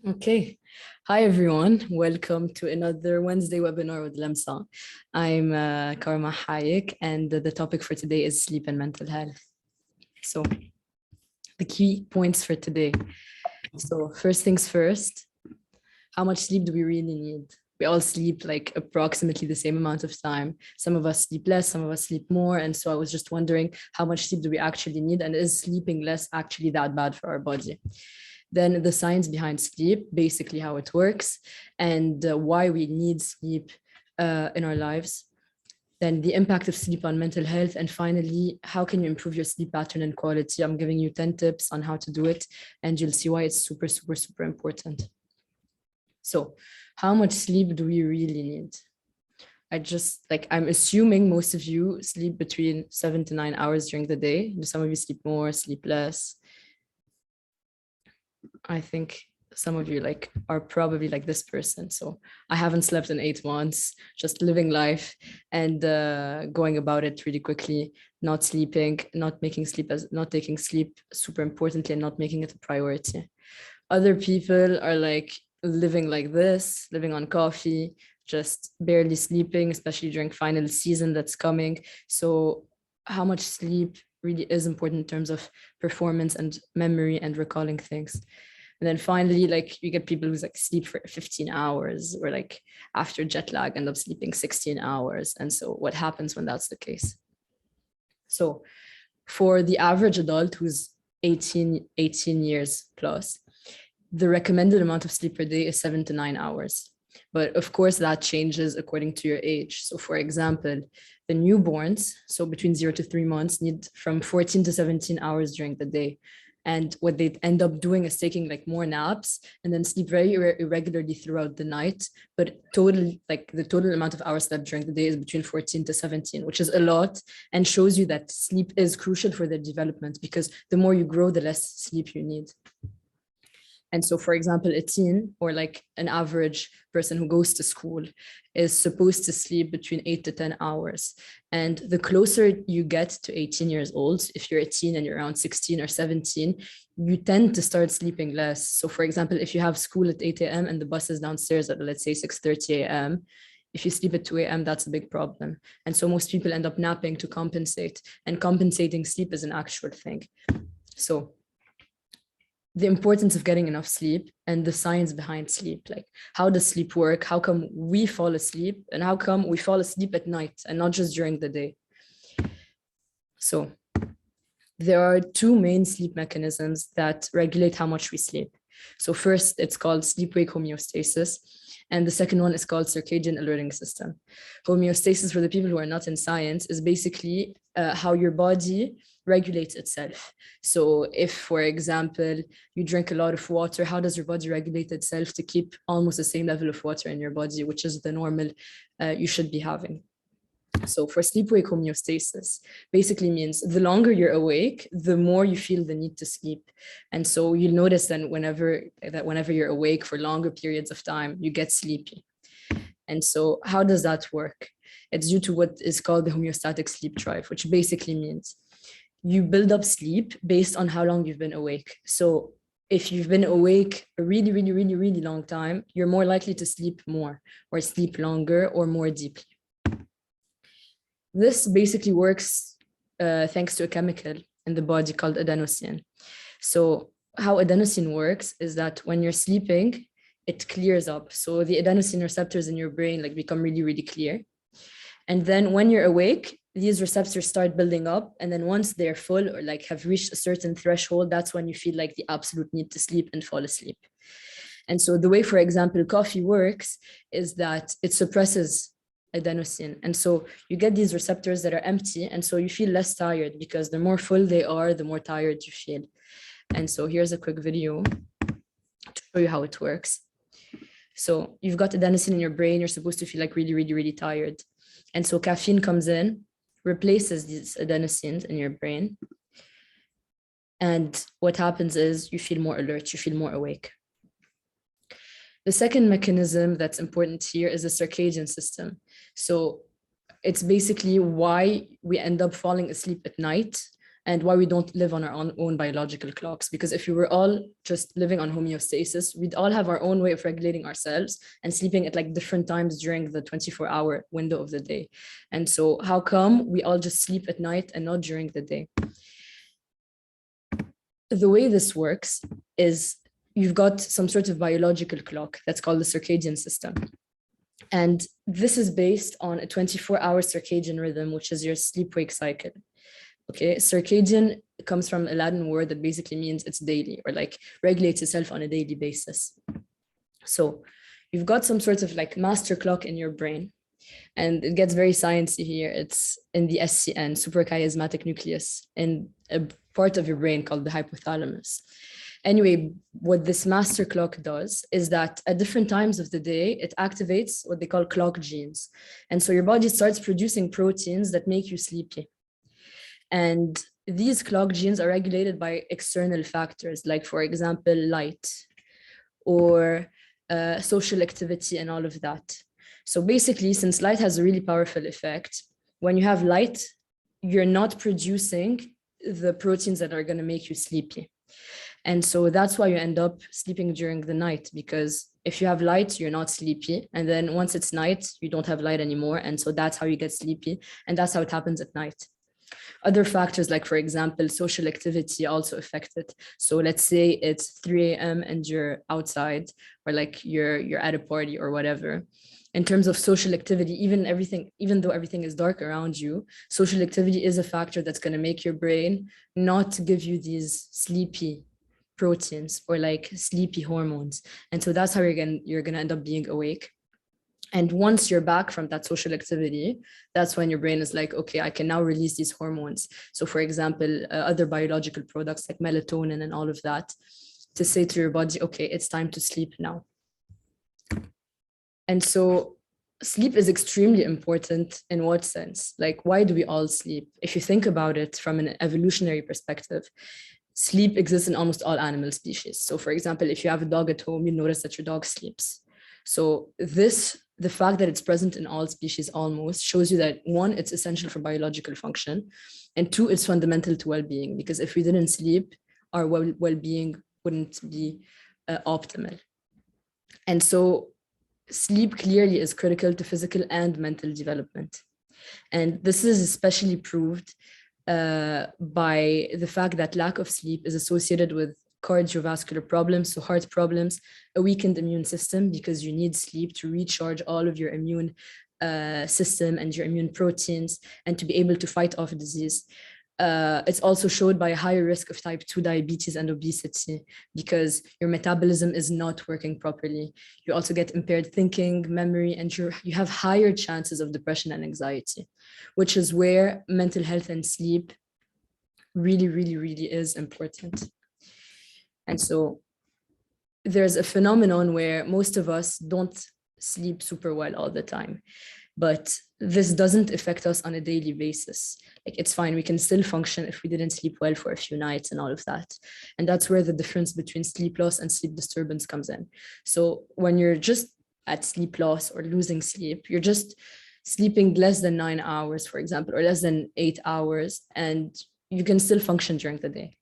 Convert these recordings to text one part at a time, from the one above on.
Okay. Hi, everyone. Welcome to another Wednesday webinar with LAMSA. I'm Karma Hayek, and the topic for today is sleep and mental health. So the key points for today. So first things first, how much sleep do we really need? We all sleep like approximately the same amount of time. Some of us sleep less, some of us sleep more. And so I was just wondering, how much sleep do we actually need? And is sleeping less actually that bad for our body? Then the science behind sleep, basically how it works, and why we need sleep in our lives. Then the impact of sleep on mental health. And finally, how can you improve your sleep pattern and quality? I'm giving you 10 tips on how to do it, and you'll see why it's super, super, super important. So how much sleep do we really need? I'm assuming most of you sleep between 7 to 9 hours during the day. Some of you sleep more, sleep less. I think some of you are probably like this person. So I haven't slept in 8 months, just living life and going about it really quickly, not sleeping, not taking sleep super importantly, and not making it a priority. Other people are like living like this, living on coffee, just barely sleeping, especially during final season that's coming. So how much sleep really is important in terms of performance and memory and recalling things. And then finally, you get people who sleep for 15 hours or after jet lag end up sleeping 16 hours. And so what happens when that's the case? So for the average adult who's 18 years plus, the recommended amount of sleep per day is 7 to 9 hours. But of course, that changes according to your age. So for example, the newborns, so between 0 to 3 months, need from 14 to 17 hours during the day. And what they end up doing is taking more naps and then sleep very irregularly throughout the night. But the total amount of hours slept during the day is between 14 to 17, which is a lot, and shows you that sleep is crucial for their development, because the more you grow, the less sleep you need. And so, for example, a teen or an average person who goes to school is supposed to sleep between 8 to 10 hours. And the closer you get to 18 years old, if you're a teen and you're around 16 or 17, you tend to start sleeping less. So, for example, if you have school at 8 a.m. and the bus is downstairs at, let's say, 6:30 a.m., if you sleep at 2 a.m., that's a big problem. And so most people end up napping to compensate, and compensating sleep is an actual thing. So the importance of getting enough sleep and the science behind sleep, how does sleep work? How come we fall asleep, and how come we fall asleep at night and not just during the day? So there are two main sleep mechanisms that regulate how much we sleep. So first, it's called sleep-wake homeostasis. And the second one is called circadian alerting system. Homeostasis, for the people who are not in science, is basically how your body regulates itself. So if, for example, you drink a lot of water, how does your body regulate itself to keep almost the same level of water in your body, which is the normal you should be having? So for sleep-wake homeostasis, basically means the longer you're awake, the more you feel the need to sleep. And so you'll notice then whenever you're awake for longer periods of time, you get sleepy. And so how does that work? It's due to what is called the homeostatic sleep drive, which basically means you build up sleep based on how long you've been awake. So if you've been awake a really, really, really, really long time, you're more likely to sleep more or sleep longer or more deeply. This basically works thanks to a chemical in the body called adenosine. So how adenosine works is that when you're sleeping, it clears up. So the adenosine receptors in your brain become really, really clear. And then when you're awake, these receptors start building up. And then once they're full or have reached a certain threshold, that's when you feel the absolute need to sleep and fall asleep. And so the way, for example, coffee works is that it suppresses adenosine. And so you get these receptors that are empty. And so you feel less tired, because the more full they are, the more tired you feel. And so here's a quick video to show you how it works. So you've got adenosine in your brain. You're supposed to feel really, really, really tired. And so caffeine comes in, replaces these adenosines in your brain. And what happens is you feel more alert, you feel more awake. The second mechanism that's important here is the circadian system. So it's basically why we end up falling asleep at night and why we don't live on our own biological clocks. Because if we were all just living on homeostasis, we'd all have our own way of regulating ourselves and sleeping at like different times during the 24-hour window of the day. And so how come we all just sleep at night and not during the day? The way this works is you've got some sort of biological clock that's called the circadian system. And this is based on a 24-hour circadian rhythm, which is your sleep-wake cycle. Okay, circadian comes from a Latin word that basically means it's daily, or like regulates itself on a daily basis. So you've got some sort of like master clock in your brain, and it gets very sciencey here. It's in the SCN, suprachiasmatic nucleus, in a part of your brain called the hypothalamus. Anyway, what this master clock does is that at different times of the day, it activates what they call clock genes. And so your body starts producing proteins that make you sleepy. And these clock genes are regulated by external factors, like, for example, light or social activity and all of that. So basically, since light has a really powerful effect, when you have light, you're not producing the proteins that are going to make you sleepy. And so that's why you end up sleeping during the night, because if you have light, you're not sleepy. And then once it's night, you don't have light anymore. And so that's how you get sleepy. And that's how it happens at night. Other factors, like, for example, social activity also affect it. So let's say it's 3 a.m. and you're outside, or like you're at a party or whatever. In terms of social activity, even though everything is dark around you, social activity is a factor that's going to make your brain not give you these sleepy proteins or like sleepy hormones. And so that's how you're gonna end up being awake. And once you're back from that social activity, that's when your brain is like, okay, I can now release these hormones. So for example, other biological products like melatonin and all of that, to say to your body, okay, it's time to sleep now. And so sleep is extremely important in what sense? Like, why do we all sleep? If you think about it from an evolutionary perspective, sleep exists in almost all animal species. So for example, if you have a dog at home, you notice that your dog sleeps. So the fact that it's present in all species almost shows you that, one, it's essential for biological function, and two, it's fundamental to well-being, because if we didn't sleep, our well-being wouldn't be optimal. And so sleep clearly is critical to physical and mental development. And this is especially proved by the fact that lack of sleep is associated with cardiovascular problems, so heart problems, a weakened immune system, because you need sleep to recharge all of your immune system and your immune proteins and to be able to fight off disease. It's also showed by a higher risk of type 2 diabetes and obesity, because your metabolism is not working properly. You also get impaired thinking, memory, and you have higher chances of depression and anxiety, which is where mental health and sleep really, really, really is important. And so there's a phenomenon where most of us don't sleep super well all the time, but this doesn't affect us on a daily basis. Like, it's fine, we can still function if we didn't sleep well for a few nights and all of that. And that's where the difference between sleep loss and sleep disturbance comes in. So when you're just at sleep loss or losing sleep, you're just sleeping less than 9 hours, for example, or less than 8 hours, and you can still function during the day.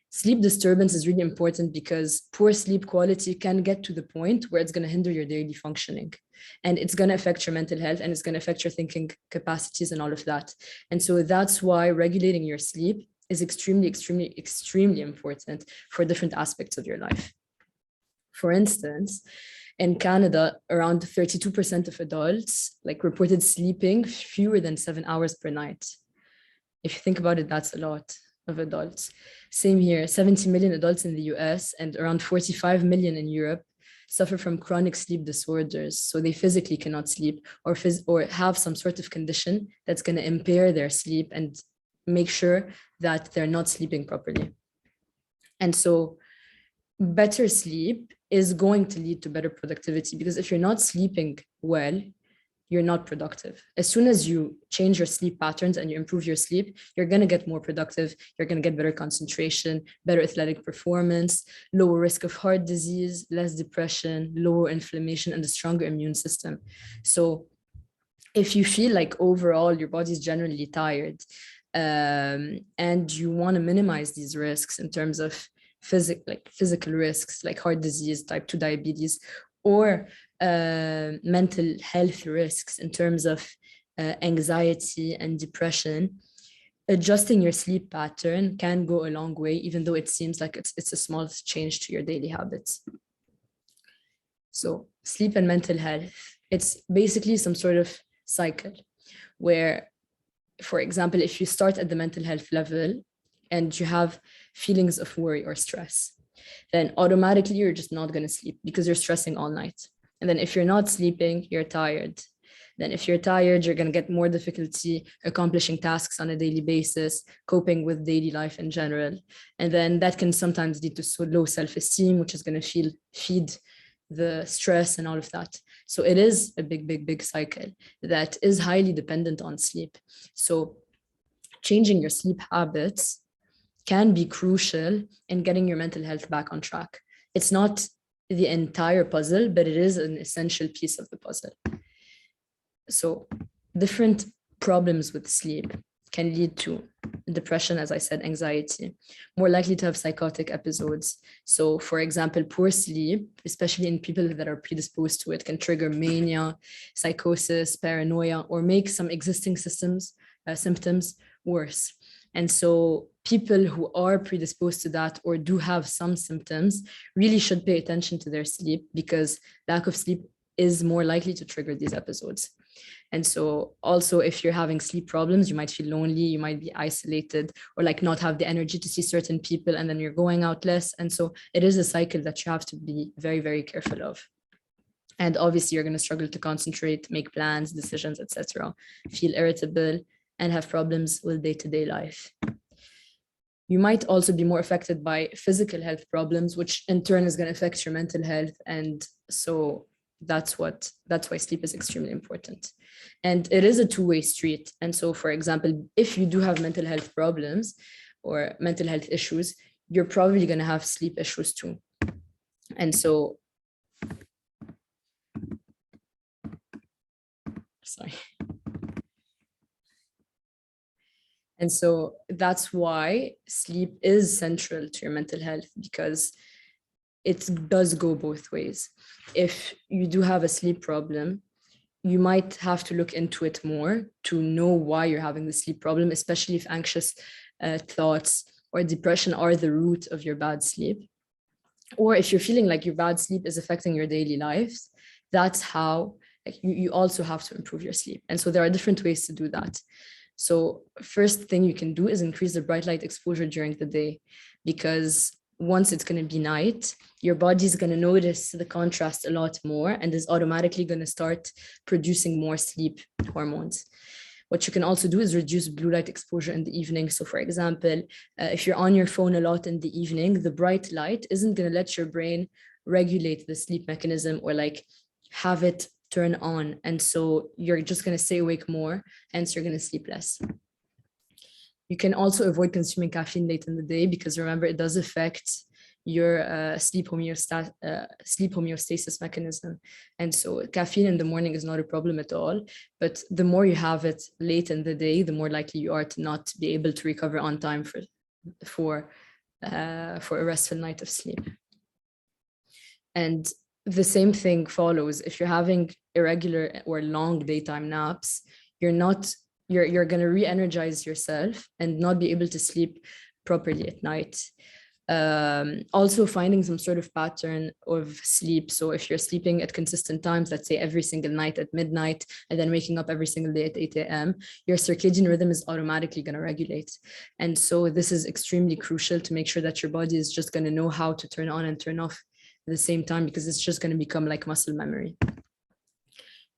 Sleep disturbance is really important because poor sleep quality can get to the point where it's going to hinder your daily functioning, and it's going to affect your mental health, and it's going to affect your thinking capacities and all of that. And so that's why regulating your sleep is extremely, extremely, extremely important for different aspects of your life. For instance, in Canada, around 32% of adults reported sleeping fewer than 7 hours per night. If you think about it, that's a lot of adults. Same here, 70 million adults in the US and around 45 million in Europe suffer from chronic sleep disorders. So they physically cannot sleep or have some sort of condition that's going to impair their sleep and make sure that they're not sleeping properly. And so better sleep is going to lead to better productivity, because if you're not sleeping well, you're not productive. As soon as you change your sleep patterns and you improve your sleep, you're going to get more productive. You're going to get better concentration, better athletic performance, lower risk of heart disease, less depression, lower inflammation, and a stronger immune system. So if you feel like overall your body is generally tired, and you want to minimize these risks in terms of physical risks like heart disease, type 2 diabetes, or mental health risks in terms of anxiety and depression. Adjusting your sleep pattern can go a long way, even though it seems like it's a small change to your daily habits. So sleep and mental health, it's basically some sort of cycle where, for example, if you start at the mental health level and you have feelings of worry or stress, then automatically you're just not going to sleep because you're stressing all night. And then if you're not sleeping, you're tired. Then if you're tired, you're going to get more difficulty accomplishing tasks on a daily basis, coping with daily life in general. And then that can sometimes lead to low self-esteem, which is going to feed the stress and all of that. So it is a big cycle that is highly dependent on sleep. So changing your sleep habits can be crucial in getting your mental health back on track. It's not the entire puzzle, but it is an essential piece of the puzzle. So different problems with sleep can lead to depression, as I said, anxiety, more likely to have psychotic episodes. So for example, poor sleep, especially in people that are predisposed to it, can trigger mania, psychosis, paranoia, or make some existing symptoms worse. And so people who are predisposed to that or do have some symptoms really should pay attention to their sleep, because lack of sleep is more likely to trigger these episodes. And so also, if you're having sleep problems, you might feel lonely, you might be isolated, or like not have the energy to see certain people, and then you're going out less. And so it is a cycle that you have to be very careful of. And obviously you're going to struggle to concentrate, make plans, decisions, etc., feel irritable, and have problems with day-to-day life. You might also be more affected by physical health problems, which in turn is going to affect your mental health. And so that's why sleep is extremely important. And it is a two-way street. And so, for example, if you do have mental health problems or mental health issues, you're probably going to have sleep issues too. And so, sorry. And so that's why sleep is central to your mental health, because it does go both ways. If you do have a sleep problem, you might have to look into it more to know why you're having the sleep problem, especially if anxious thoughts or depression are the root of your bad sleep. Or if you're feeling like your bad sleep is affecting your daily lives, that's how you also have to improve your sleep. And so there are different ways to do that. So first thing you can do is increase the bright light exposure during the day, because once it's going to be night, your body is going to notice the contrast a lot more and is automatically going to start producing more sleep hormones. What you can also do is reduce blue light exposure in the evening. So for example, if you're on your phone a lot in the evening, the bright light isn't going to let your brain regulate the sleep mechanism or like have it turn on. And so you're just going to stay awake more, hence you're going to sleep less. You can also avoid consuming caffeine late in the day, because remember, it does affect your sleep homeostasis mechanism. And so caffeine in the morning is not a problem at all, but the more you have it late in the day, the more likely you are to not be able to recover on time for a restful night of sleep. And the same thing follows if you're having irregular or long daytime naps. You're going to re-energize yourself and not be able to sleep properly at night. Also finding some sort of pattern of sleep. So if you're sleeping at consistent times, let's say every single night at midnight, and then waking up every single day at 8 a.m., your circadian rhythm is automatically going to regulate. And so this is extremely crucial to make sure that your body is just going to know how to turn on and turn off at the same time, because it's just going to become like muscle memory.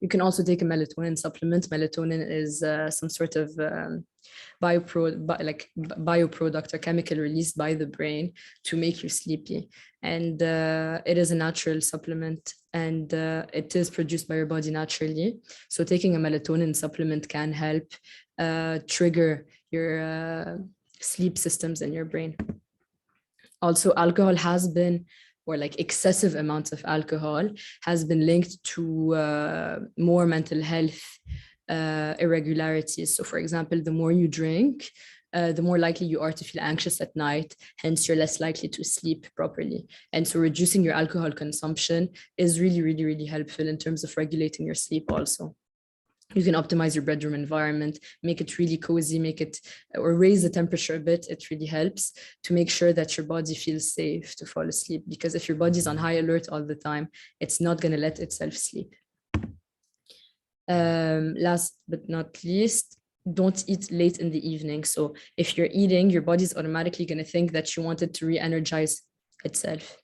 You can also take a melatonin supplement. Melatonin is some sort of bioproduct or chemical released by the brain to make you sleepy. And it is a natural supplement, and it is produced by your body naturally. So taking a melatonin supplement can help trigger your sleep systems in your brain. Also, alcohol has been, or like excessive amounts of alcohol has been linked to more mental health irregularities. So for example, the more you drink, the more likely you are to feel anxious at night, hence you're less likely to sleep properly. And so reducing your alcohol consumption is really, really, really helpful in terms of regulating your sleep also. You can optimize your bedroom environment, make it really cozy, make it or raise the temperature a bit. It really helps to make sure that your body feels safe to fall asleep, because if your body is on high alert all the time, it's not going to let itself sleep. Last but not least, don't eat late in the evening. So if you're eating, your body's automatically going to think that you want it to re-energize itself.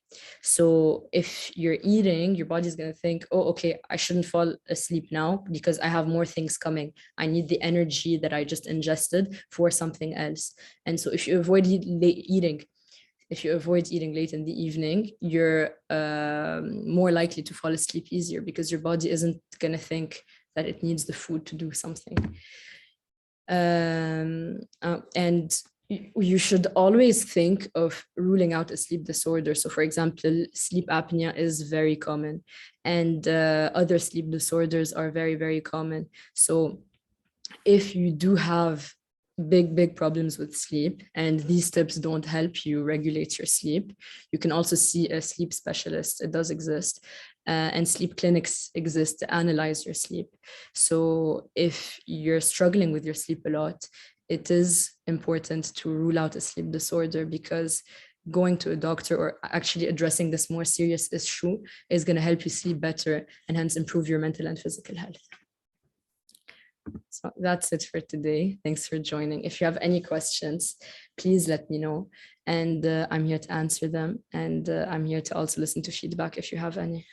So if you're eating, your body's going to think, oh, okay, I shouldn't fall asleep now because I have more things coming. I need the energy that I just ingested for something else. And so if you avoid eating late in the evening, you're more likely to fall asleep easier, because your body isn't going to think that it needs the food to do something. And you should always think of ruling out a sleep disorder. So for example, sleep apnea is very common, and other sleep disorders are very, very common. So if you do have big problems with sleep and these tips don't help you regulate your sleep, you can also see a sleep specialist. It does exist. And sleep clinics exist to analyze your sleep. So if you're struggling with your sleep a lot, it is important to rule out a sleep disorder, because going to a doctor or actually addressing this more serious issue is going to help you sleep better and hence improve your mental and physical health. So that's it for today. Thanks for joining. If you have any questions, please let me know. And I'm here to answer them. And I'm here to also listen to feedback if you have any.